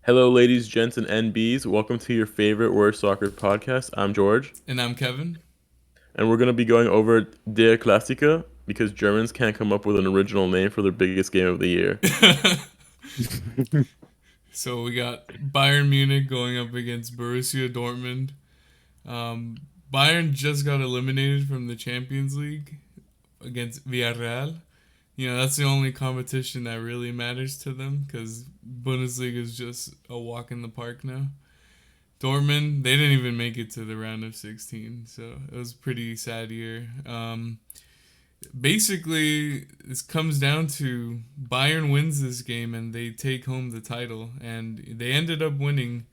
Hello, ladies, gents, and NBs. Welcome to your favorite worst soccer podcast. I'm George, And I'm Kevin. and we're going to be going over Der Klassiker because Germans can't come up with an original name for their biggest game of the year. So we got Bayern Munich going up against Borussia Dortmund. Bayern just got eliminated from the Champions League against Villarreal. That's the only competition that really matters to them because Bundesliga is just a walk in the park now. Dortmund, they didn't even make it to the round of 16, so it was a pretty sad year. Basically, this comes down to Bayern wins this game and they take home the title, and they ended up winning,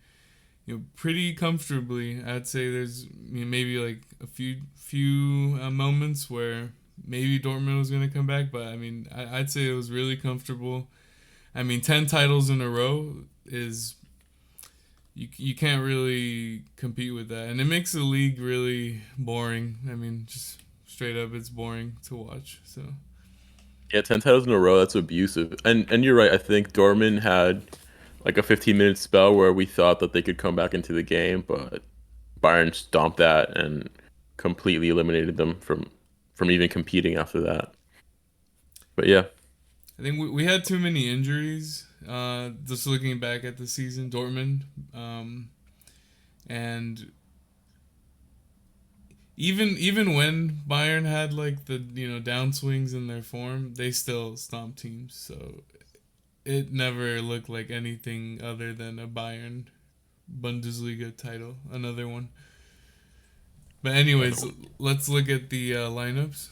pretty comfortably. I'd say there's maybe like a few moments where maybe Dortmund was gonna come back, but I mean, I'd say it was really comfortable. I mean, 10 titles in a row is you can't really compete with that, and it makes the league really boring. I mean, just straight up, it's boring to watch. So Yeah, 10 titles in a row, that's abusive. And you're right, I think Dortmund had like a 15-minute spell where we thought that they could come back into the game, but Bayern stomped that and completely eliminated them from even competing after that. But yeah, I think we had too many injuries. Just looking back at the season, Dortmund, and even when Bayern had like the downswings in their form, they still stomped teams. So it never looked like anything other than a Bayern Bundesliga title, another one. But anyways, let's look at the lineups.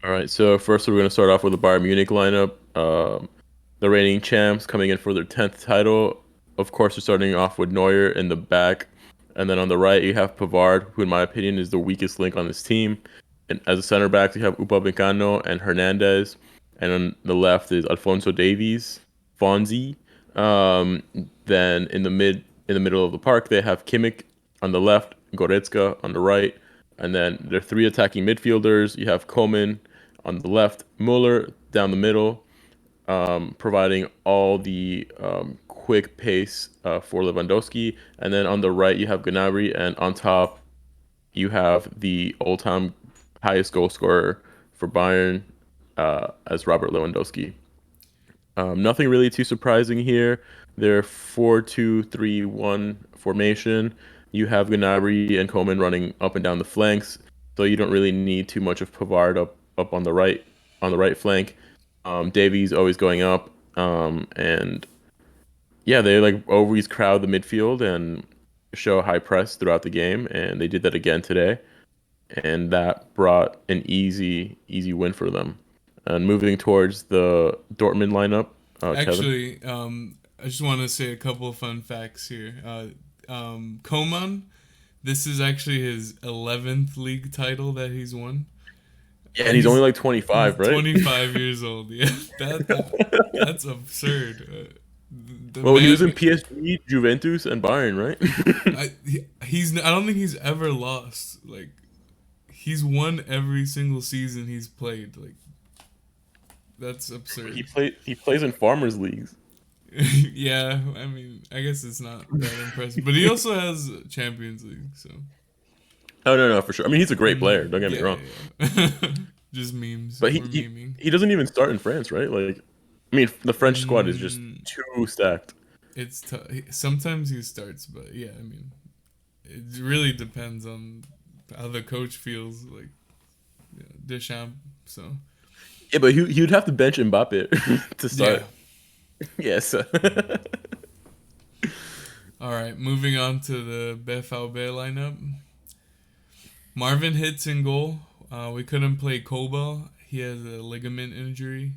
all right, so first we're going to start off with the Bayern Munich lineup. The reigning champs coming in for their 10th title. Of course, they're starting off with Neuer in the back. And then on the right, you have Pavard, who, in my opinion, is the weakest link on this team. And as a center back, you have Upamecano and Hernandez. And on the left is Alfonso Davies, Fonzie. Um, then in the middle of the park, they have Kimmich on the left, Goretzka on the right. And then their three attacking midfielders. You have Coman on the left, Muller down the middle, providing all the quick pace for Lewandowski. And then on the right, you have Gnabry, and on top, you have the all-time highest goal scorer for Bayern as Robert Lewandowski. Nothing really too surprising here. Their 4-2-3-1 formation. You have Gnabry and Coman running up and down the flanks, so you don't really need too much of Pavard up on the right flank. Davies always going up, and yeah, they like always crowd the midfield and show high press throughout the game, and they did that again today, and that brought an easy win for them. And moving towards the Dortmund lineup, Kevin. Actually, I just want to say a couple of fun facts here. Coman, this is actually his 11th league title that he's won. Yeah, and he's only He's like he's 25, right? 25 years old. Yeah, that's absurd. The Well, he was in man, PSG, Juventus, and Bayern, right? he's I don't think he's ever lost. Like he's won every single season he's played. Like that's absurd. He plays in farmers leagues. Yeah, I mean, I guess it's not that impressive, but he also has Champions League, so Oh no, for sure. I mean, he's a great player. Don't get me yeah, wrong, yeah. Just memes but or memeing. he doesn't even start in France, right? Like, I mean, the French squad is just Mm, too stacked. Sometimes he starts, but yeah, I mean, it really depends on how the coach feels, like Deschamps. So Yeah, but he'd have to bench Mbappe to yeah. start. Yes. All right, moving on to the BVB lineup. Marvin hits in goal. We couldn't play Koba. He has a ligament injury.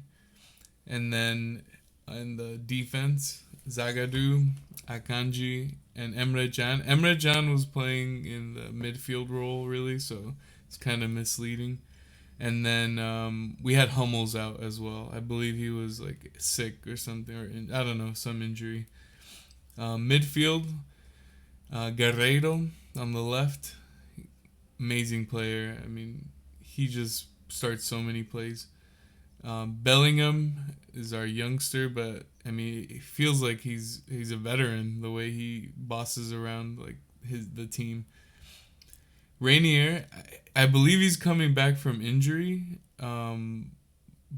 And then in the defense, Zagadou, Akanji, and Emre Can. Emre Can was playing in the midfield role, really, so it's kind of misleading. And then we had Hummels out as well. I believe he was like sick or something, or I don't know, some injury. Midfield, Guerreiro on the left, amazing player. I mean, he just starts so many plays. Bellingham is our youngster, but I mean, it feels like he's a veteran the way he bosses around like the team. Rainier, I believe he's coming back from injury,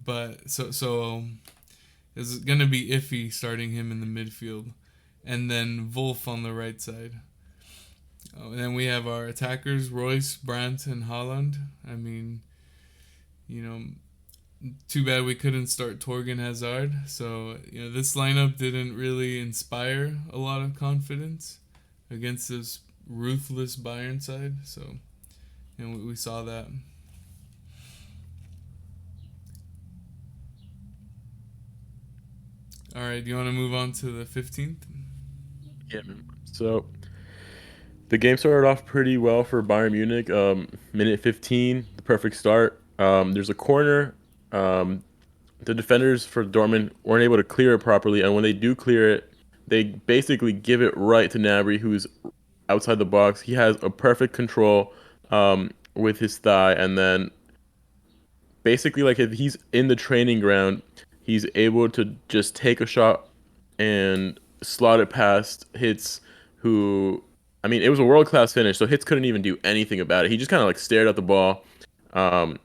but so it's gonna be iffy starting him in the midfield, and then Wolf on the right side. And then we have our attackers: Royce, Brandt, and Holland. I mean, you know, too bad we couldn't start Torgan Hazard. So this lineup didn't really inspire a lot of confidence against this ruthless Bayern side. So we saw that. All right, do you want to move on to the 15th? Yeah, man. So the game started off pretty well for Bayern Munich. Minute 15, the perfect start. There's a corner. Um, the defenders for Dortmund weren't able to clear it properly, and when they do clear it, they basically give it right to Gnabry, who's outside the box. He has a perfect control with his thigh, and then basically, like if he's in the training ground, he's able to just take a shot and slot it past Hits, who, I mean, it was a world class finish, so Hits couldn't even do anything about it. He just kind of like stared at the ball. Um,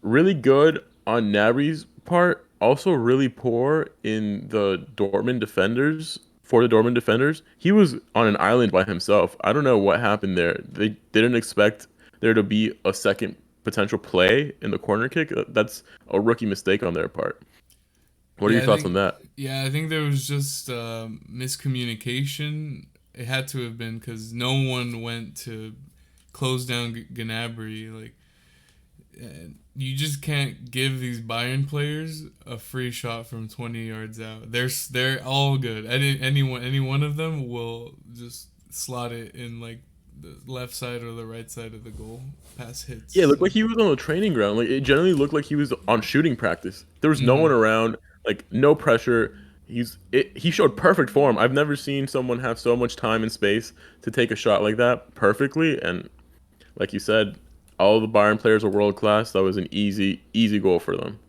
really good on Gnabry's part, also really poor in the Dortmund defenders. For the Dortmund defenders, he was on an island by himself. I don't know what happened there. They didn't expect there to be a second potential play in the corner kick. That's a rookie mistake on their part. What are Yeah, your I thoughts on think that? yeah, I think there was just miscommunication. It had to have been because no one went to close down Gnabry. Like you just can't give these Bayern players a free shot from 20 yards out. They're all good. Any one of them will just slot it in like the left side or the right side of the goal past Hits. Yeah, it looked So like he was on the training ground. Like it generally looked like he was on shooting practice. There was no one mhm. around, like no pressure. He showed perfect form. I've never seen someone have so much time and space to take a shot like that perfectly. And like you said, all the Bayern players are world class. That was an easy goal for them.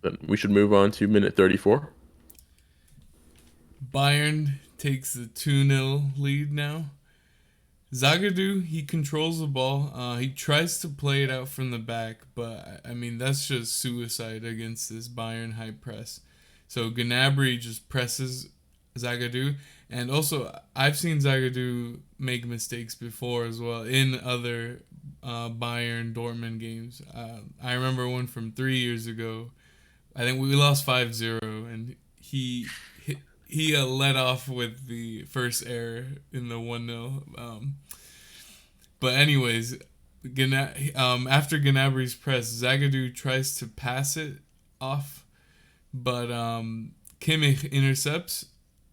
Then we should move on to minute 34. Bayern takes the 2-0 lead now. Zagadou, he controls the ball. He tries to play it out from the back, but I mean that's just suicide against this Bayern high press. So Gnabry just presses Zagadou, and also I've seen Zagadou make mistakes before as well in other Bayern Dortmund games. I remember one from 3 years ago. I think we lost 5-0, and he led off with the first error in the 1-0. But anyways, after Gnabry's press, Zagadou tries to pass it off, but Kimmich intercepts.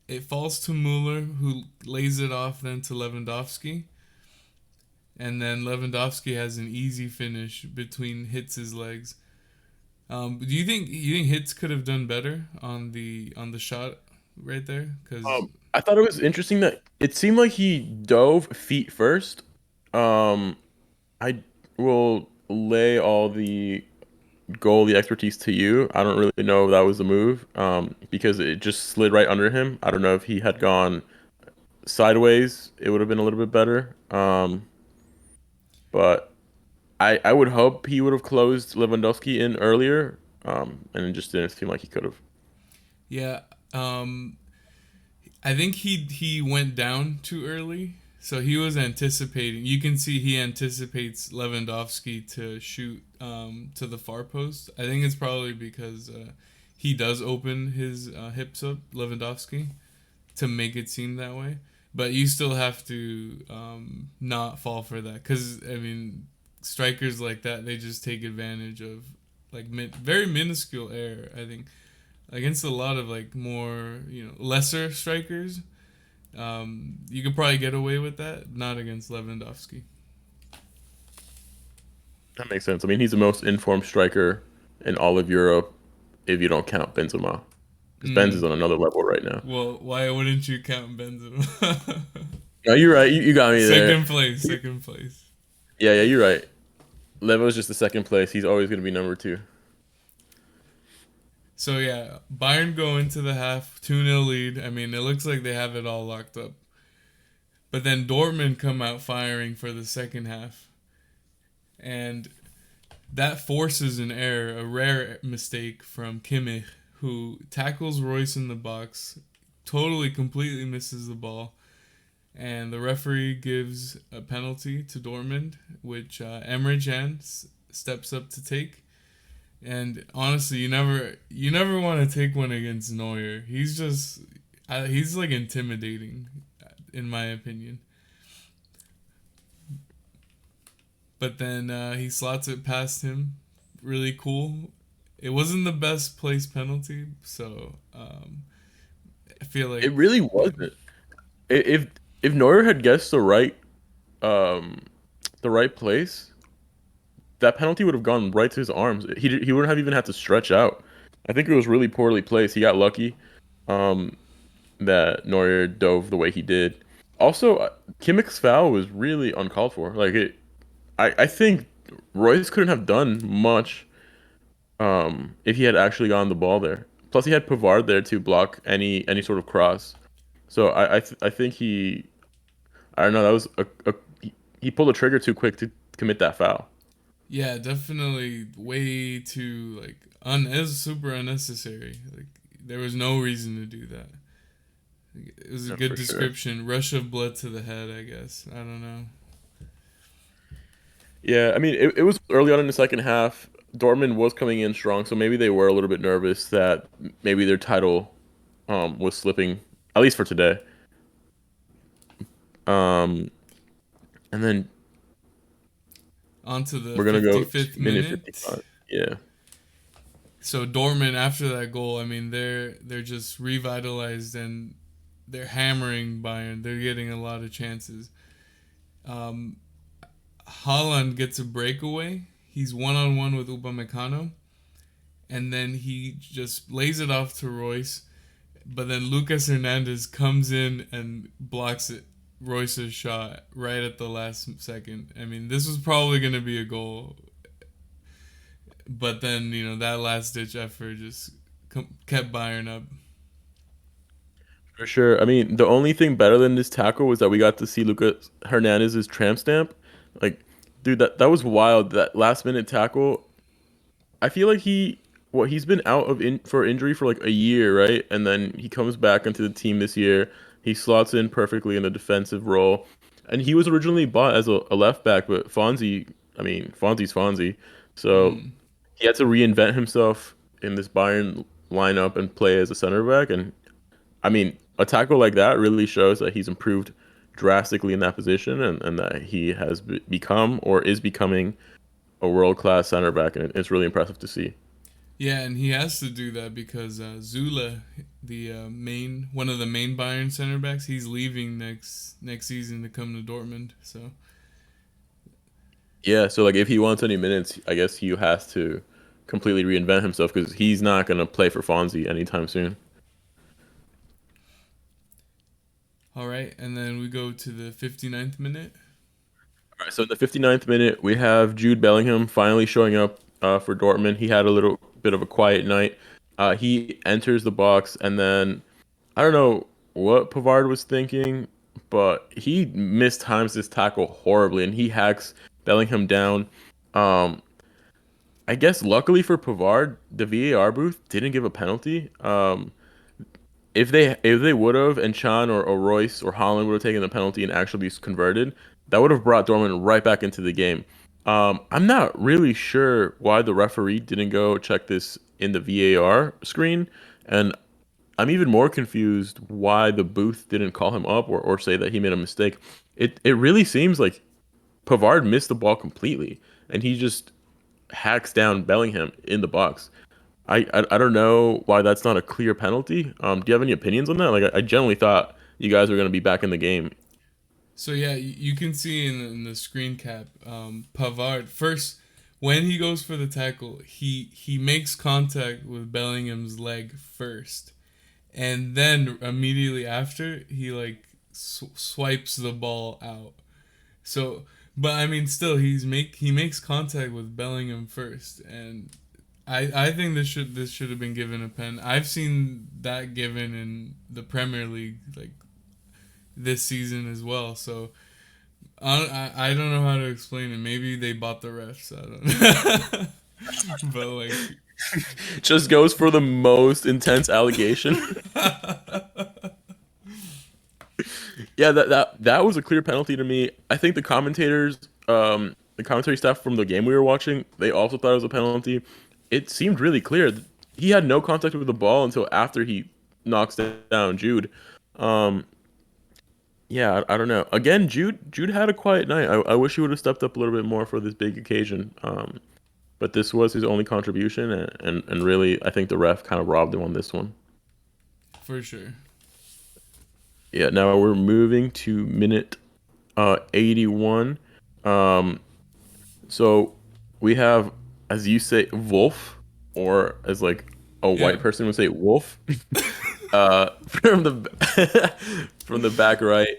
It falls to Mueller, who lays it off then to Lewandowski. And then Lewandowski has an easy finish between Hitz's legs. Do you think Hitz could have done better on the shot right there? Because I thought it was interesting that it seemed like he dove feet first. Um, I will lay all the goalie expertise to you. I don't really know if that was the move, because it just slid right under him. I don't know if he had gone sideways, it would have been a little bit better. But I would hope he would have closed Lewandowski in earlier, and it just didn't seem like he could have. yeah, um, I think he went down too early, so he was anticipating. You can see he anticipates Lewandowski to shoot to the far post. I think it's probably because he does open his hips up, Lewandowski, to make it seem that way. But you still have to not fall for that, because I mean, strikers like that, they just take advantage of like very minuscule error. I think against a lot of like more lesser strikers, you could probably get away with that. Not against Lewandowski. That makes sense. I mean, he's the most informed striker in all of Europe, if you don't count Benzema, because Benz is Mm. on another level right now. Well, why wouldn't you count Benzema? No, you're right. You got me there. Second place. Second place. Yeah, you're right. Levo's just the second place. He's always going to be number two. So yeah, Bayern go into the half 2-0 lead. I mean, it looks like they have it all locked up. But then Dortmund come out firing for the second half. And that forces an error, a rare mistake from Kimmich, who tackles Royce in the box, totally completely misses the ball, and the referee gives a penalty to Dortmund, which Emre Can steps up to take. And honestly, you never want to take one against Neuer. He's like intimidating, in my opinion. But then he slots it past him, really cool. It wasn't the best place penalty, so I feel It like really yeah, wasn't. If if Neuer had guessed um the right place, that penalty would have gone right to his arms. He wouldn't have even had to stretch out. I think it was really poorly placed. He got lucky um that Neuer dove the way he did. Also, Kimmich's foul was really uncalled for. I think Royce couldn't have done much if he had actually gotten the ball there. Plus, he had Pavard there to block any sort of cross. So I think I don't know, that was he pulled the trigger too quick to commit that foul. yeah, definitely way too like it was super unnecessary. Like there was no reason to do that. It was a Yeah, good for sure. description. Rush of blood to the head, I guess. I don't know. Yeah, I mean, it was early on in the second half. Dortmund was coming in strong, so maybe they were a little bit nervous that maybe their title was slipping, at least for today. Um, and then On to the we're gonna go to 55th minute minute. 55. Yeah, So Dortmund after that goal, I mean they're just revitalized and they're hammering Bayern. They're getting a lot of chances. Um, Haaland gets a breakaway. He's one on one with Upamecano, and then he just lays it off to Royce. But then Lucas Hernandez comes in and blocks it. Royce's shot right at the last second. I mean, this was probably going to be a goal, but then that last ditch effort just kept Bayern up. for sure. I mean, the only thing better than this tackle was that we got to see Lucas Hernandez's tramp stamp. Like, dude, that was wild. That last minute tackle. I feel like he's been out of in for injury for like a year, right? And then he comes back into the team this year. He slots in perfectly in the defensive role. And he was originally bought as a left back, but I mean, Fonzie's Fonzie. So Mm. he had to reinvent himself in this Bayern lineup and play as a center back. And I mean, a tackle like that really shows that he's improved drastically in that position and that he has become or is becoming a world class center back. And it's really impressive to see. Yeah, and he has to do that because Zula, the main one of the main Bayern center backs, he's leaving next season to come to Dortmund. So Yeah, so like if he wants any minutes, I guess he has to completely reinvent himself because he's not gonna play for Fonzie anytime soon. all right, and then we go to the 59th minute. All right, so in the 59th minute, we have Jude Bellingham finally showing up for Dortmund. He had a little bit of a quiet night. He enters the box, and then I don't know what Pavard was thinking, but he mistimes this tackle horribly, and he hacks Bellingham down. Um, I guess luckily for Pavard, the VAR booth didn't give a penalty. If they would have and Chan or Royce or Holland would have taken the penalty and actually converted, that would have brought Dortmund right back into the game. I'm not really sure why the referee didn't go check this in the VAR screen, and I'm even more confused why the booth didn't call him up or say that he made a mistake. It really seems like Pavard missed the ball completely, and he just hacks down Bellingham in the box. I don't know why that's not a clear penalty. Do you have any opinions on that? Like, I generally thought you guys were going to be back in the game. So yeah, you can see in the screen cap, Pavard first when he goes for the tackle, he makes contact with Bellingham's leg first, and then immediately after he like swipes the ball out. So But I mean, still, he makes contact with Bellingham first, and I think this should have been given a pen. I've seen that given in the Premier League like this season as well. So I don't know how to explain it. Maybe they bought the refs. I don't know. But like, Just goes for the most intense allegation. Yeah, that was a clear penalty to me. I think the commentary staff from the game we were watching, they also thought it was a penalty. It seemed really clear. He had no contact with the ball until after he knocks down Jude. Um, yeah, I don't know. Again, Jude had a quiet night. I wish he would have stepped up a little bit more for this big occasion. But this was his only contribution, and really, I think the ref kind of robbed him on this one. for sure. Yeah, now we're moving to minute 81. Um, so we have, as you say, Wolf, or as like a Yeah. white person would say, Wolf, from the from the back right,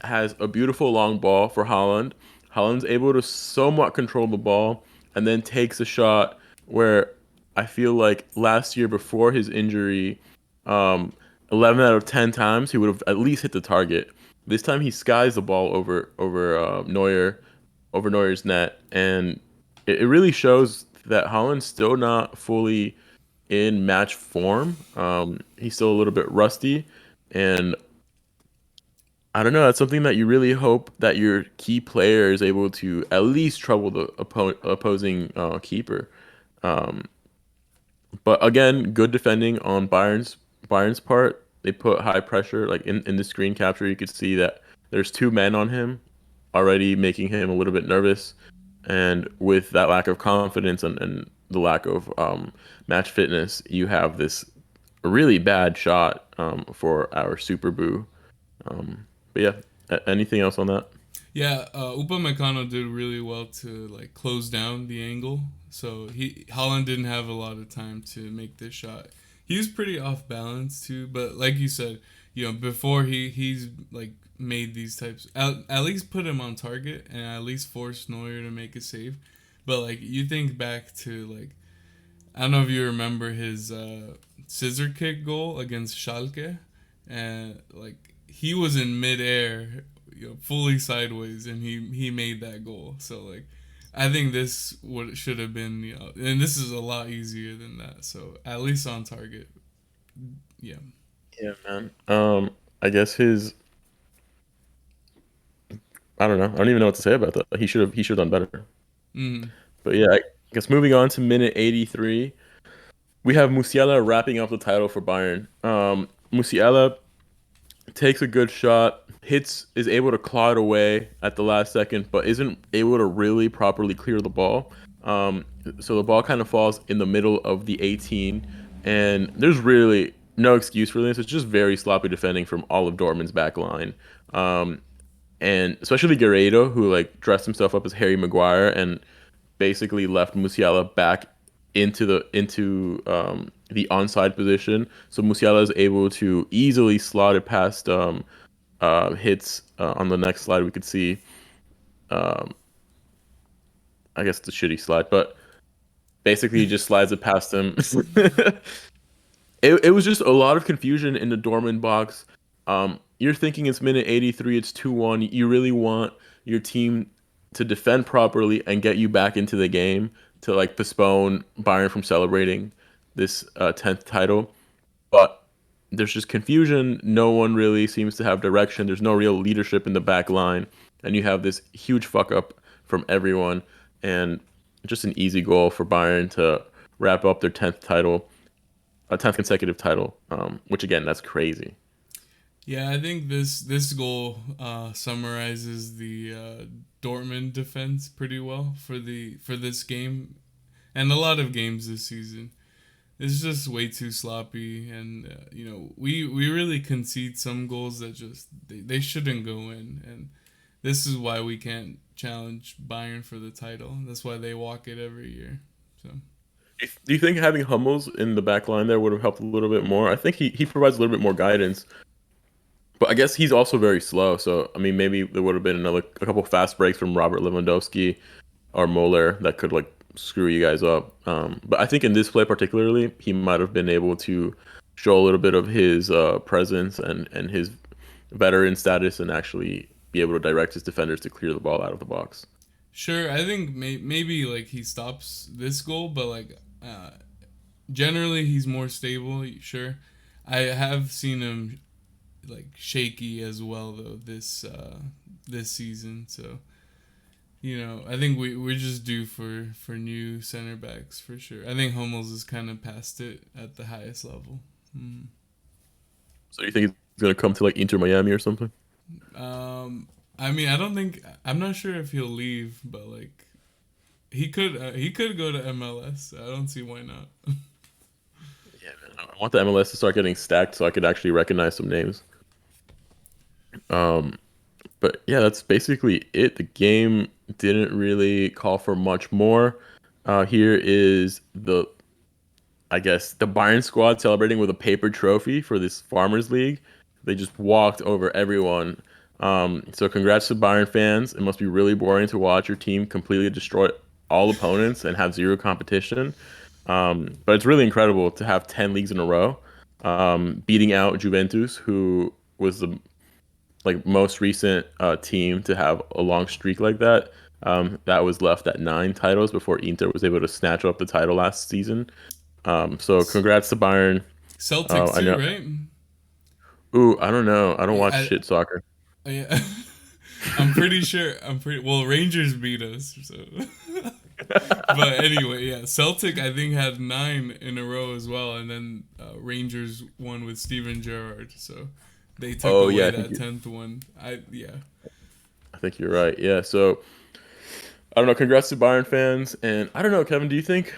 has a beautiful long ball for Holland. Holland's able to somewhat control the ball and then takes a shot where I feel like last year before his injury, um, 11 out of 10 times he would have at least hit the target. This time he skies the ball over Neuer's net, and it really shows that Holland's still not fully in match form. He's still a little bit rusty, and I don't know. That's something that you really hope that your key player is able to at least trouble the opposing keeper. Um, but again, good defending on Bayern's part. They put high pressure. Like in the screen capture, you could see that there's two men on him, already making him a little bit nervous. And with that lack of confidence and the lack of match fitness, you have this really bad shot for our Super Boo. But yeah, anything else on that? Yeah, Upamecano did really well to like close down the angle, so he Holland didn't have a lot of time to make this shot. He was pretty off balance too, but like you said, before he's like made these types, at least put him on target and at least forced Neuer to make a save. But like you think back to like I don't know if you remember his scissor kick goal against Schalke, and like he was in midair, fully sideways, and he made that goal. So like, I think this would should have been, and this is a lot easier than that. So at least on target, yeah. Yeah, man. I guess his I don't know. I don't even know what to say about that. He should have done better. Mm. But yeah, I guess moving on to minute 83, we have Musiala wrapping up the title for Bayern. Musiala takes a good shot, is able to claw it away at the last second, but isn't able to really properly clear the ball. So the ball kind of falls in the middle of the 18, and there's really no excuse for this. It's just very sloppy defending from all of Dortmund's back line. Um, and especially Guerreiro, who like dressed himself up as Harry Maguire and basically left Musiala back into the onside position. So Musiala is able to easily slot it past hits on the next slide. We could see, um, I guess, the shitty slide, but basically he just slides it past him. It was just a lot of confusion in the Dortmund box. You're thinking it's minute 83, it's 2-1. You really want your team to defend properly and get you back into the game to like postpone Bayern from celebrating this 10th title. But there's just confusion. No one really seems to have direction. There's no real leadership in the back line. And you have this huge fuck up from everyone. And just an easy goal for Bayern to wrap up their 10th title, a 10th consecutive title, which again, that's crazy. Yeah, I think this goal summarizes the Dortmund defense pretty well for this game and a lot of games this season. It's just way too sloppy, and we really concede some goals that just they shouldn't go in, and this is why we can't challenge Bayern for the title. That's why they walk it every year. So Do you think having Hummels in the back line there would have helped a little bit more? I think he provides a little bit more guidance, But I guess he's also very slow. So I mean, maybe there would have been a couple fast breaks from Robert Lewandowski or Muller that could like screw you guys up. But I think in this play particularly, he might have been able to show a little bit of his presence and his veteran status and actually be able to direct his defenders to clear the ball out of the box. Sure, I think maybe like he stops this goal, but like generally he's more stable. Sure, I have seen him like shaky as well though this season. So I think we're just due for new center backs for sure. I think Hummels is kind of past it at the highest level. Mm. So you think he's gonna come to like Inter Miami or something? I mean, I don't think I'm not sure if he'll leave, but like he could go to MLS. I don't see why not. Yeah, man. I want the MLS to start getting stacked so I could actually recognize some names. Um, but yeah, that's basically it. The game didn't really call for much more. Here is I guess, the Bayern squad celebrating with a paper trophy for this Farmers League. They just walked over everyone. So congrats to Bayern fans. It must be really boring to watch your team completely destroy all opponents and have zero competition. But it's really incredible to have 10 leagues in a row, beating out Juventus, who was the like most recent team to have a long streak like that. That was left at 9 titles before Inter was able to snatch up the title last season. So congrats to Bayern. Celtic I too, know. right? Ooh, I don't know. I don't Yeah, watch shit soccer. yeah. I'm pretty sure. I'm pretty well. Rangers beat us, so. But anyway, yeah, Celtic I think had 9 in a row as well, and then Rangers won with Steven Gerrard, so they took Oh yeah, away that 10th one. I think you're right. Yeah. So I don't know. Congrats to Bayern fans. And I don't know, Kevin. Do you think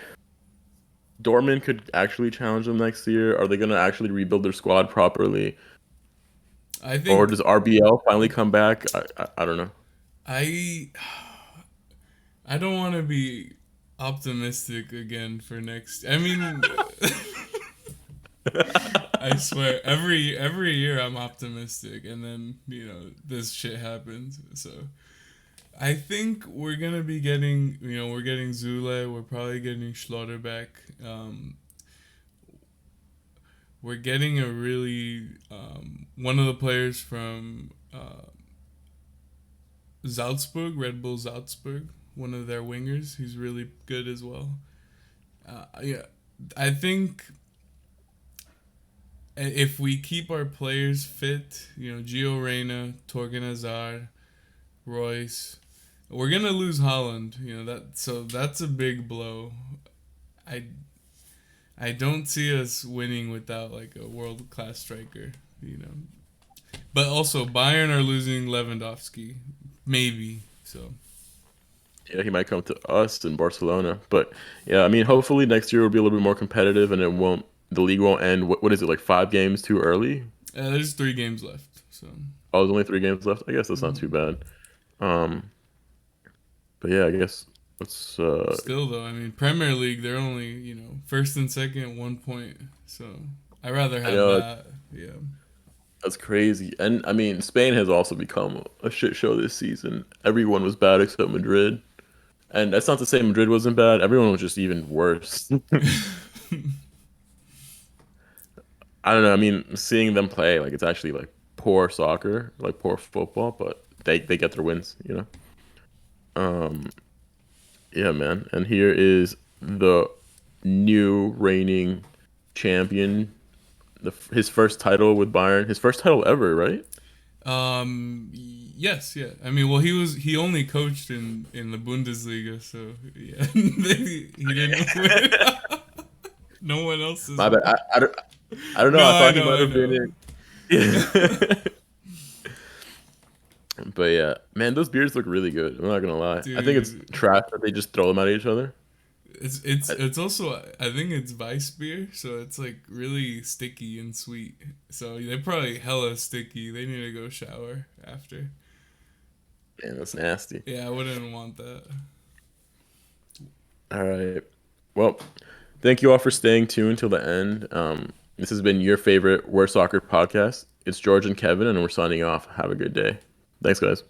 Dortmund could actually challenge them next year? Are they going to actually rebuild their squad properly, I or think does RBL finally come back? I don't know. I I don't want to be optimistic again for next. I mean, I swear every year I'm optimistic, and then this shit happens. So I think we're gonna be getting we're getting Zule. We're probably getting Schlotterbeck. We're getting a really one of the players from Salzburg, Red Bull Salzburg, one of their wingers. He's really good as well. Yeah, I think if we keep our players fit, Gio Reyna, Torgan Hazard, Royce, we're gonna lose Holland. So that's a big blow. I I don't see us winning without like a world class striker. You know, but also Bayern are losing Lewandowski, maybe. So Yeah, he might come to us in Barcelona. But yeah, I mean, hopefully next year will be a little bit more competitive, and the league won't end. What is it, like 5 games too early? there's 3 games left. So. Oh, there's only 3 games left. I guess that's not too Mhm. bad. Um, but yeah, I guess let's. Still though, I mean Premier League, they're only first and second 1 point. So I rather I have know that. Yeah. that's crazy, and I mean Spain has also become a shit show this season. Everyone was bad except Madrid, and that's not to say Madrid wasn't bad. Everyone was just even worse. I don't know. I mean, seeing them play, like it's actually like poor soccer, like poor football, but they get their wins, you know. Um, yeah, man. And here is the new reigning champion, his first title with Bayern, his first title ever, right? Yes, yeah. I mean, well, he only coached in the Bundesliga, so yeah, he didn't win. No one else is. My bad. I don't know. No, I I thought he know, might I have been know. in. Yeah. But yeah, man, those beards look really good. I'm not gonna lie. I think it's Dude, trash that they just throw them at each other. it's also I think it's Vice beer, so it's like really sticky and sweet. So they're probably hella sticky. They need to go shower after. Man, that's nasty. Yeah, I wouldn't want that. All right. Well, thank you all for staying tuned till the end. This has been your favorite Worst Soccer podcast. It's George and Kevin, and we're signing off. Have a good day. Thanks, guys.